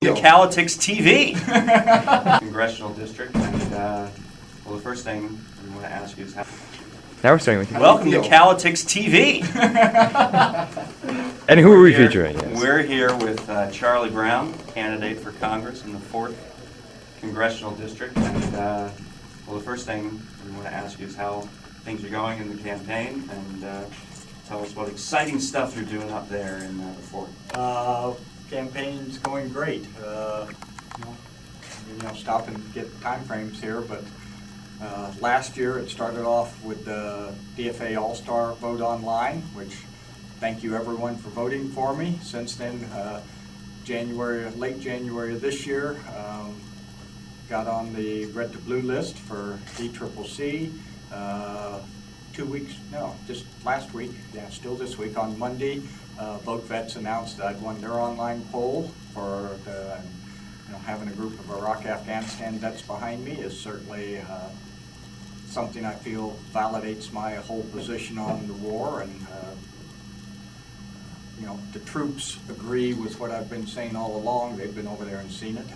The Calitics TV congressional district, and well, the first thing we want to ask you is how. Now we're starting with you. Welcome to Calitics TV. And who are we featuring? Yes. We're here with Charlie Brown, candidate for Congress in the 4th congressional district, and well, the first thing we want to ask you is how things are going in the campaign, and tell us what exciting stuff you're doing up there in the 4th. Campaign's going great. Stop and get time frames here, but last year it started off with the DFA All-Star Vote Online, which thank you everyone for voting for me. Since then, late January of this year, got on the red to blue list for DCCC. 2 weeks, no, just last week, yeah, still this week on Monday, VoteVets announced that I'd won their online poll for the, having a group of Iraq, Afghanistan vets behind me is certainly something I feel validates my whole position on the war, and the troops agree with what I've been saying all along. They've been over there and seen it.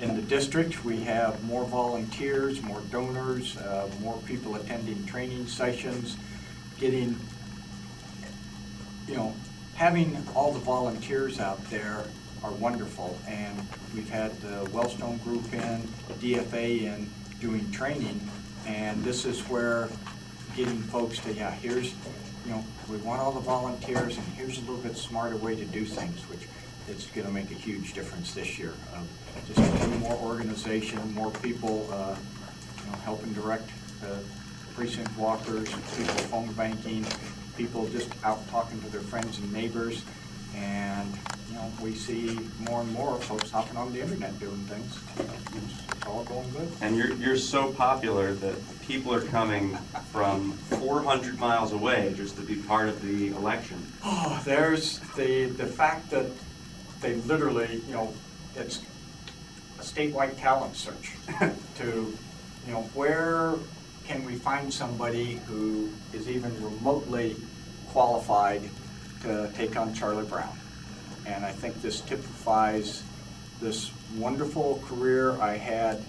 In the district, we have more volunteers, more donors, more people attending training sessions, having all the volunteers out there are wonderful, and we've had the Wellstone Group in, DFA in, doing training, and this is where getting folks to, we want all the volunteers, and here's a little bit smarter way to do things, which it's going to make a huge difference this year. Just getting more organization, more people helping direct precinct walkers, people phone banking, people just out talking to their friends and neighbors, and we see more and more folks hopping on the internet doing things. It's all going good. And you're so popular that people are coming from 400 miles away just to be part of the election. Oh, there's the fact that they literally, it's a statewide talent search to, where can we find somebody who is even remotely qualified to take on Charlie Brown. And I think this typifies this wonderful career I had,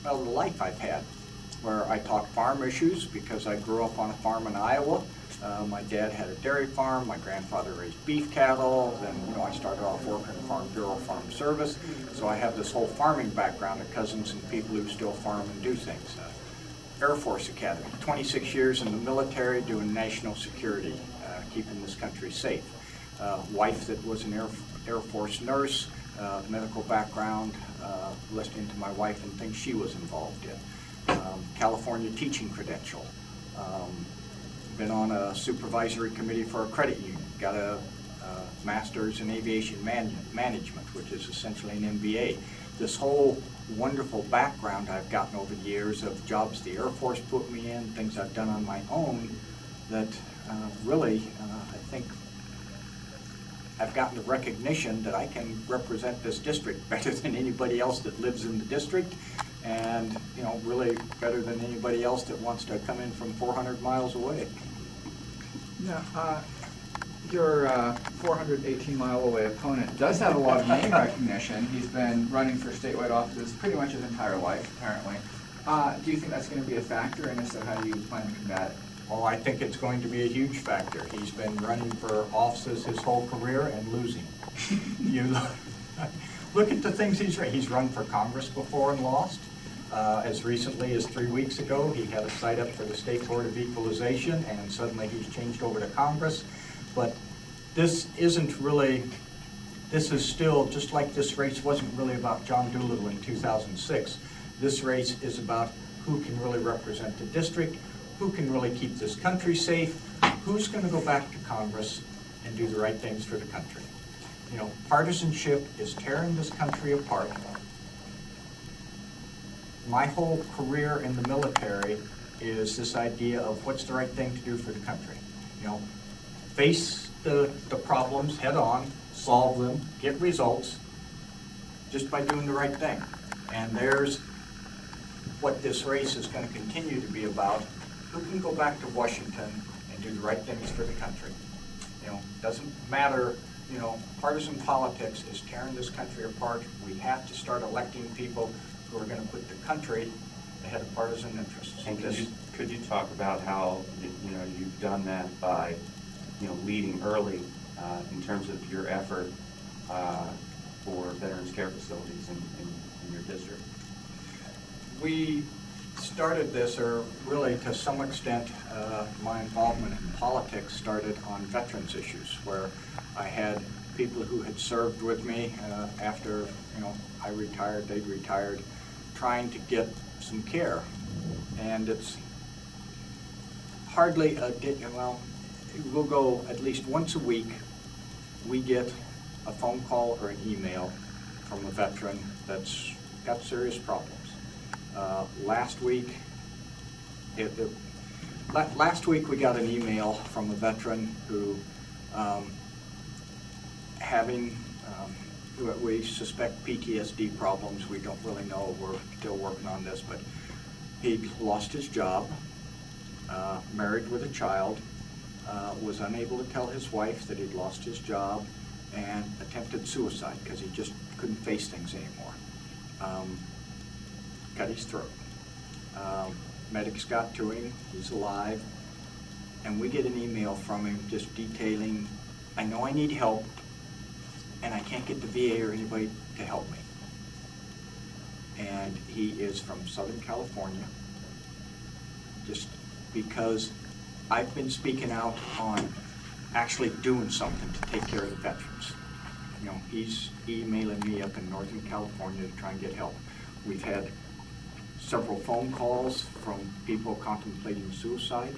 the life I've had, where I talk farm issues because I grew up on a farm in Iowa. My dad had a dairy farm, my grandfather raised beef cattle, then I started off working in Farm Bureau Farm Service, so I have this whole farming background of cousins and people who still farm and do things. Air Force Academy, 26 years in the military doing national security, keeping this country safe. Wife that was an Air Force nurse, medical background, listening to my wife and things she was involved in. California teaching credential. Been on a supervisory committee for a credit union, got a master's in aviation management, which is essentially an MBA. This whole wonderful background I've gotten over the years of jobs the Air Force put me in, things I've done on my own, that really I think I've gotten the recognition that I can represent this district better than anybody else that lives in the district, and really better than anybody else that wants to come in from 400 miles away. Yeah, your 418-mile away opponent does have a lot of name recognition. He's been running for statewide offices pretty much his entire life, apparently. Do you think that's going to be a factor, and if so, how do you plan to combat it? Well, I think it's going to be a huge factor. He's been running for offices his whole career and losing. You look at the things he's run for Congress before and lost. As recently as 3 weeks ago, he had a cite-up for the State Board of Equalization, and suddenly he's changed over to Congress. But this is still, just like this race wasn't really about John Doolittle in 2006, this race is about who can really represent the district, who can really keep this country safe, who's going to go back to Congress and do the right things for the country. Partisanship is tearing this country apart. My whole career in the military is this idea of what's the right thing to do for the country. Face the problems head on, solve them, get results, just by doing the right thing. And there's what this race is going to continue to be about. Who can go back to Washington and do the right things for the country? Doesn't matter partisan politics is tearing this country apart. We have to start electing people who are going to put the country ahead of partisan interests. And could you talk about how you've done that by leading early in terms of your effort for veterans care facilities in your district? We started this, or really to some extent, my involvement in politics started on veterans issues, where I had people who had served with me after I retired, they'd retired, trying to get some care. And it's hardly we'll go at least once a week, we get a phone call or an email from a veteran that's got serious problems. Last week we got an email from a veteran who we suspect PTSD problems. We don't really know. We're still working on this, but he lost his job, married with a child, was unable to tell his wife that he'd lost his job, and attempted suicide because he just couldn't face things anymore. Cut his throat. Medics got to him, he's alive, and we get an email from him just detailing, I know I need help, and I can't get the VA or anybody to help me. And he is from Southern California, just because I've been speaking out on actually doing something to take care of the veterans. He's emailing me up in Northern California to try and get help. We've had several phone calls from people contemplating suicide.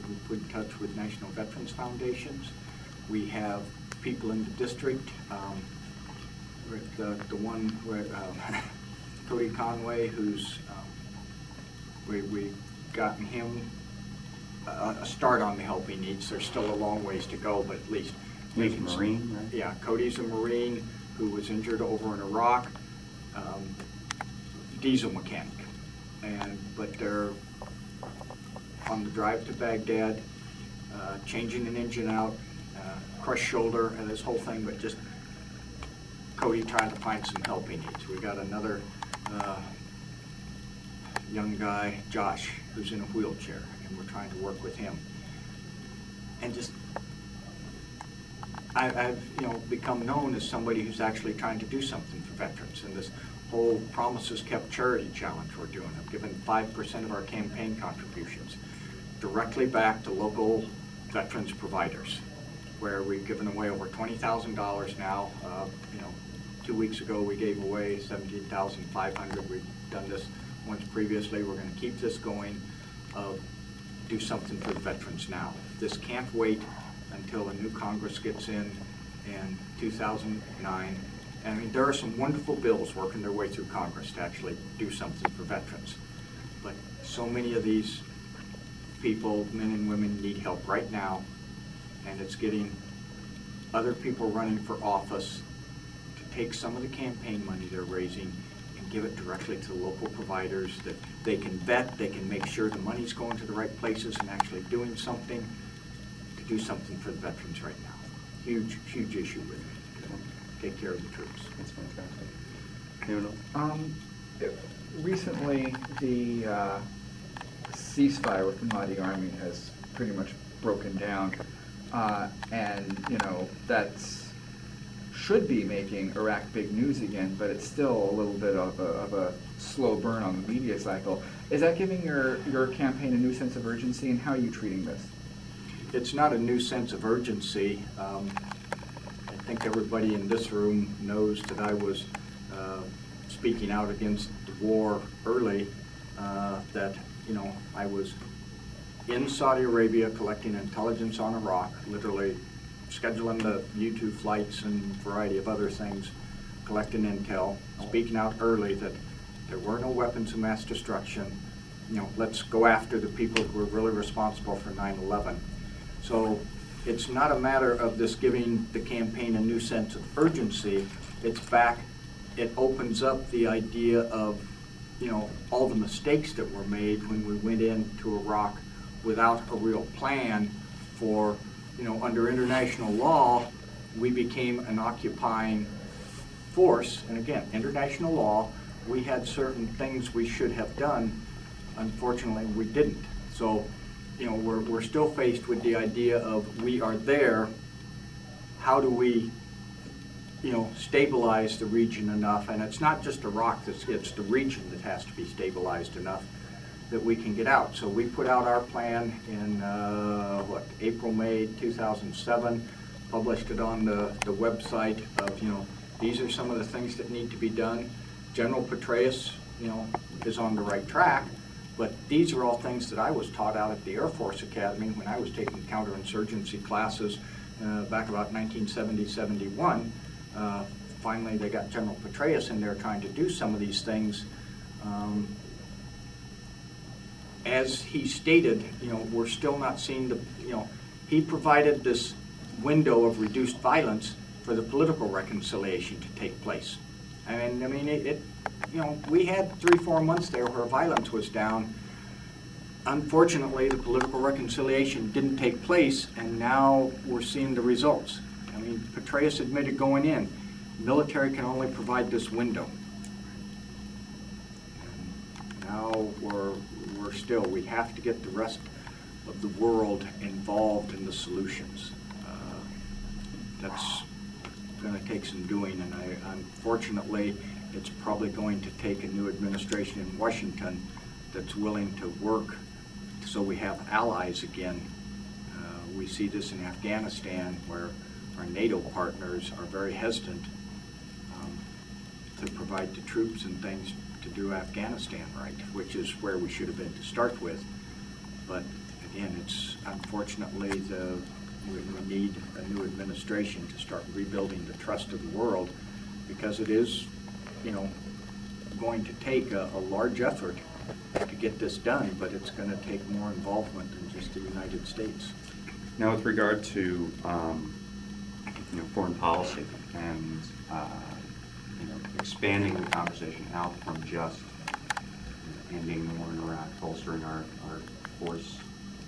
We put in touch with National Veterans Foundations. We have people in the district, the one where Cody Conway, who's we gotten him a start on the help he needs. There's still a long ways to go, but at least He's a Marine, right? Yeah, Cody's a Marine who was injured over in Iraq. Diesel mechanic, but they're on the drive to Baghdad, changing an engine out, crushed shoulder, and this whole thing. But just Cody trying to find some help he needs. We got another young guy, Josh, who's in a wheelchair, and we're trying to work with him. And just I've become known as somebody who's actually trying to do something for veterans, and this whole Promises Kept charity challenge we're doing. I've given 5% of our campaign contributions directly back to local veterans providers, where we've given away over $20,000 now. 2 weeks ago we gave away $17,500. We've done this once previously. We're going to keep this going. Do something for the veterans now. This can't wait until a new Congress gets in 2009. And there are some wonderful bills working their way through Congress to actually do something for veterans. But so many of these people, men and women, need help right now, and it's getting other people running for office to take some of the campaign money they're raising and give it directly to the local providers that they can vet, they can make sure the money's going to the right places and actually doing something to do something for the veterans right now. Huge, huge issue with it. Take care of the troops. That's fantastic. Recently, the ceasefire with the Mahdi army has pretty much broken down, and that's should be making Iraq big news again, but it's still a little bit of a slow burn on the media cycle. Is that giving your campaign a new sense of urgency, and how are you treating this? It's not a new sense of urgency. I think everybody in this room knows that I was speaking out against the war early, that I was in Saudi Arabia collecting intelligence on Iraq, literally scheduling the U-2 flights and a variety of other things, collecting intel, speaking out early that there were no weapons of mass destruction. Let's go after the people who were really responsible for 9/11. So it's not a matter of this giving the campaign a new sense of urgency. It opens up the idea of, all the mistakes that were made when we went into Iraq without a real plan for, under international law, we became an occupying force. And again, international law, we had certain things we should have done. Unfortunately, we didn't. So, we're still faced with the idea of we are there. How do we, stabilize the region enough? And it's not just Iraq, it's the region that has to be stabilized enough that we can get out. So we put out our plan in, April, May 2007, published it on the website of, these are some of the things that need to be done. General Petraeus, is on the right track, but these are all things that I was taught out at the Air Force Academy when I was taking counterinsurgency classes back about 1970-71. Finally, they got General Petraeus in there trying to do some of these things. As he stated, we're still not seeing the, he provided this window of reduced violence for the political reconciliation to take place. We had 3-4 months there where violence was down. Unfortunately, the political reconciliation didn't take place, and now we're seeing the results. Petraeus admitted going in, military can only provide this window. And now we have to get the rest of the world involved in the solutions. That's going to take some doing, and unfortunately, it's probably going to take a new administration in Washington that's willing to work so we have allies again. We see this in Afghanistan, where our NATO partners are very hesitant to provide the troops and things to do Afghanistan right, which is where we should have been to start with. But again, it's unfortunately we need a new administration to start rebuilding the trust of the world, because it is, going to take a large effort to get this done, but it's going to take more involvement than just the United States. Now, with regard to foreign policy and expanding the conversation out from just ending the war in Iraq, bolstering our force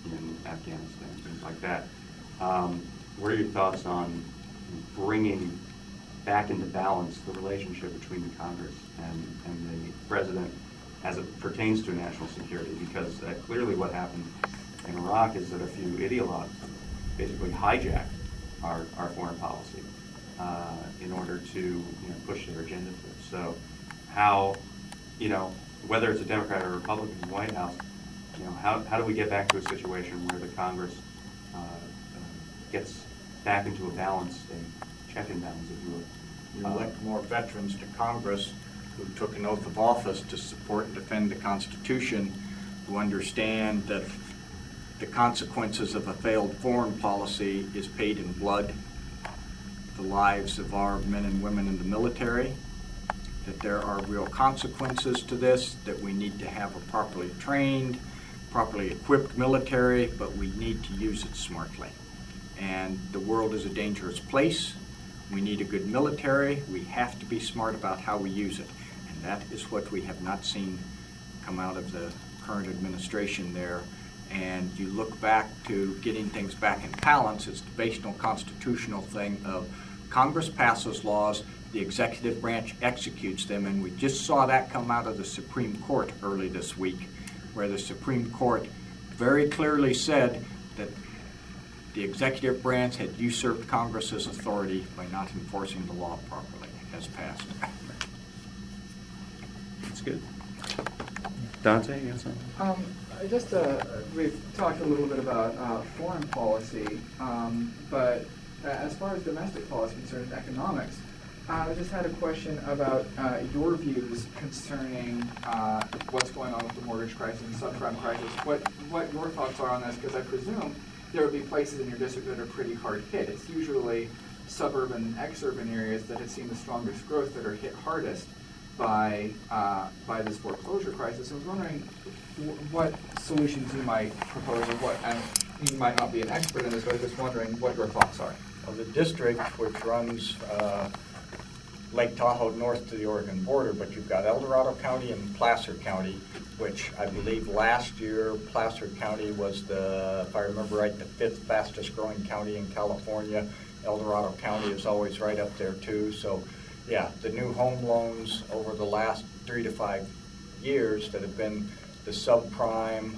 in Afghanistan, things like that. What are your thoughts on bringing back into balance the relationship between the Congress and the President as it pertains to national security? Because clearly what happened in Iraq is that a few ideologues basically hijacked our foreign policy in order to push their agenda through. So how, whether it's a Democrat or a Republican in the White House, how do we get back to a situation where the Congress gets back into a balance, a check and balance, if you will? You elect more veterans to Congress who took an oath of office to support and defend the Constitution, who understand that the consequences of a failed foreign policy is paid in blood, the lives of our men and women in the military, that there are real consequences to this, that we need to have a properly trained, properly equipped military, but we need to use it smartly. And the world is a dangerous place. We need a good military. We have to be smart about how we use it. And that is what we have not seen come out of the current administration there. And you look back to getting things back in balance, it's based on constitutional thing of Congress passes laws, the executive branch executes them, and we just saw that come out of the Supreme Court early this week, where the Supreme Court very clearly said that the executive branch had usurped Congress's authority by not enforcing the law properly as passed. That's good. Dante, you have something? We've talked a little bit about foreign policy, but as far as domestic policy is concerned, economics, I just had a question about your views concerning what's going on with the mortgage crisis and subprime crisis. What your thoughts are on this? Because I presume there would be places in your district that are pretty hard hit. It's usually suburban, exurban areas that have seen the strongest growth that are hit hardest by this foreclosure crisis. I was wondering what solutions you might propose, or what, and you might not be an expert in this, but I was just wondering what your thoughts are. Well, the district, which runs Lake Tahoe north to the Oregon border, but you've got El Dorado County and Placer County, which I believe last year Placer County was if I remember right, the 5th fastest growing county in California. El Dorado County is always right up there too. So yeah, the new home loans over the last 3 to 5 years that have been the subprime,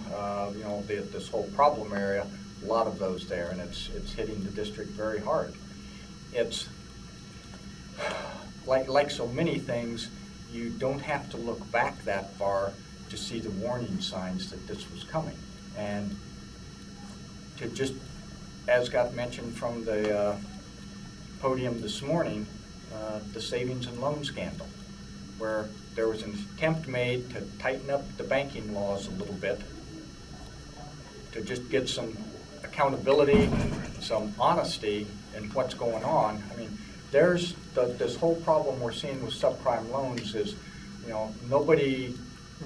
this whole problem area, a lot of those there, and it's hitting the district very hard. It's like so many things, you don't have to look back that far to see the warning signs that this was coming. And to just, as got mentioned from the podium this morning, the savings and loan scandal, where there was an attempt made to tighten up the banking laws a little bit to just get some accountability, some honesty in what's going on. I mean, there's this whole problem we're seeing with subprime loans is, nobody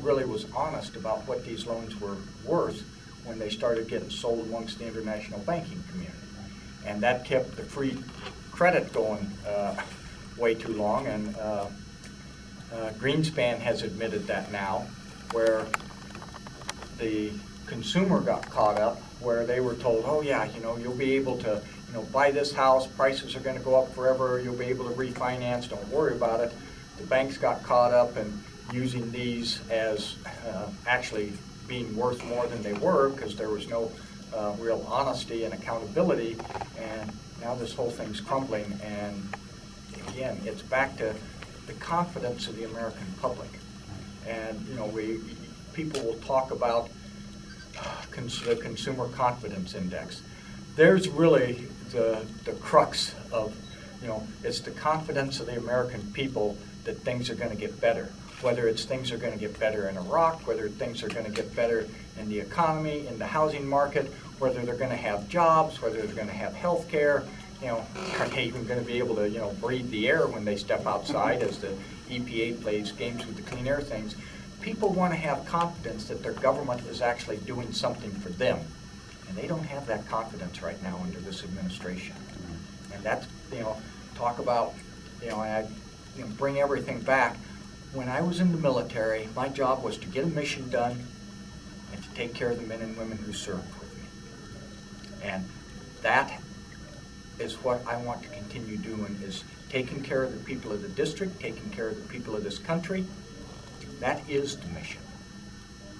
really was honest about what these loans were worth when they started getting sold amongst the international banking community. And that kept the free credit going way too long, and Greenspan has admitted that now, where the consumer got caught up, where they were told, oh yeah, you'll be able to buy this house, prices are going to go up forever, you'll be able to refinance, don't worry about it. The banks got caught up in using these as actually being worth more than they were, because there was no real honesty and accountability, and now this whole thing's crumbling. And again, it's back to the confidence of the American public. And people will talk about the Consumer Confidence Index. There's really the crux of, it's the confidence of the American people that things are going to get better. Whether it's things are going to get better in Iraq, whether things are going to get better in the economy, in the housing market, whether they're going to have jobs, whether they're going to have health care, are they even going to be able to, breathe the air when they step outside as the EPA plays games with the clean air things. People want to have confidence that their government is actually doing something for them. And they don't have that confidence right now under this administration. And that's, talk about, bring everything back. When I was in the military, my job was to get a mission done and to take care of the men and women who served with me. And that is what I want to continue doing, is taking care of the people of the district, taking care of the people of this country. That is the mission.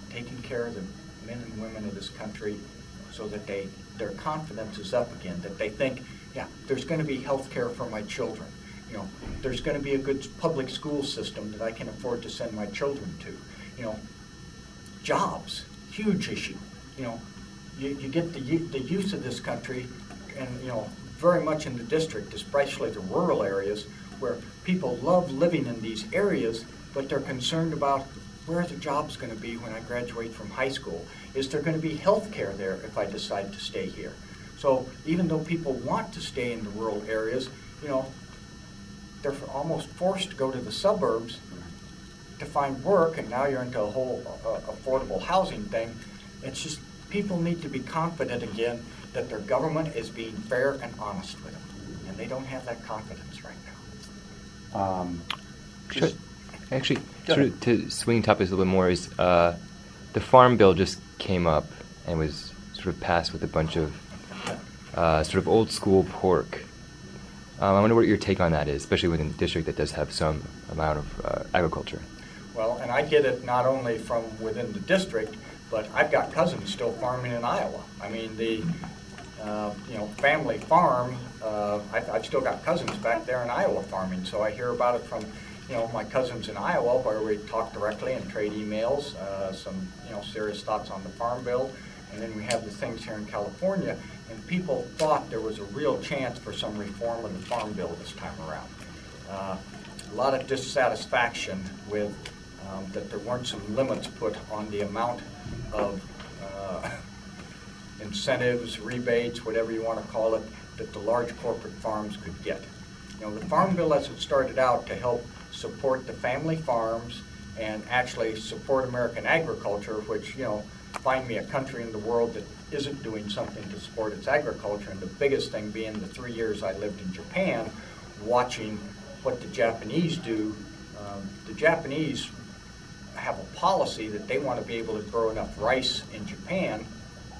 Taking care of the men and women of this country so that their confidence is up again, that they think, yeah, there's going to be health care for my children. There's going to be a good public school system that I can afford to send my children to. Jobs, huge issue. You get the youth of this country, and very much in the district, especially the rural areas, where people love living in these areas, but they're concerned about where are the jobs going to be when I graduate from high school? Is there going to be health care there if I decide to stay here? So even though people want to stay in the rural areas, they're almost forced to go to the suburbs to find work, and now you're into a whole affordable housing thing. It's just people need to be confident again that their government is being fair and honest with them, and they don't have that confidence right now. Actually, sort of to swing topics a little bit more, is the Farm Bill just came up and was sort of passed with a bunch of sort of old school pork. I wonder what your take on that is, especially within the district that does have some amount of agriculture. Well, and I get it not only from within the district, but I've got cousins still farming in Iowa. I mean, the family farm, I've still got cousins back there in Iowa farming, so I hear about it from my cousins in Iowa, where we talk directly and trade emails, some serious thoughts on the Farm Bill, and then we have the things here in California, and people thought there was a real chance for some reform of the Farm Bill this time around. A lot of dissatisfaction with that there weren't some limits put on the amount of incentives, rebates, whatever you want to call it, that the large corporate farms could get. The Farm Bill, as it started out to help support the family farms and actually support American agriculture, which, find me a country in the world that isn't doing something to support its agriculture, and the biggest thing being the 3 years I lived in Japan, watching what the Japanese do. The Japanese have a policy that they want to be able to grow enough rice in Japan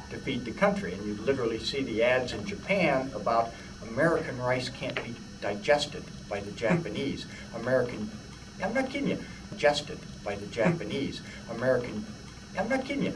to feed the country, and you literally see the ads in Japan about American rice can't be digested by the Japanese. I'm not kidding you, digested by the Japanese. I'm not kidding you.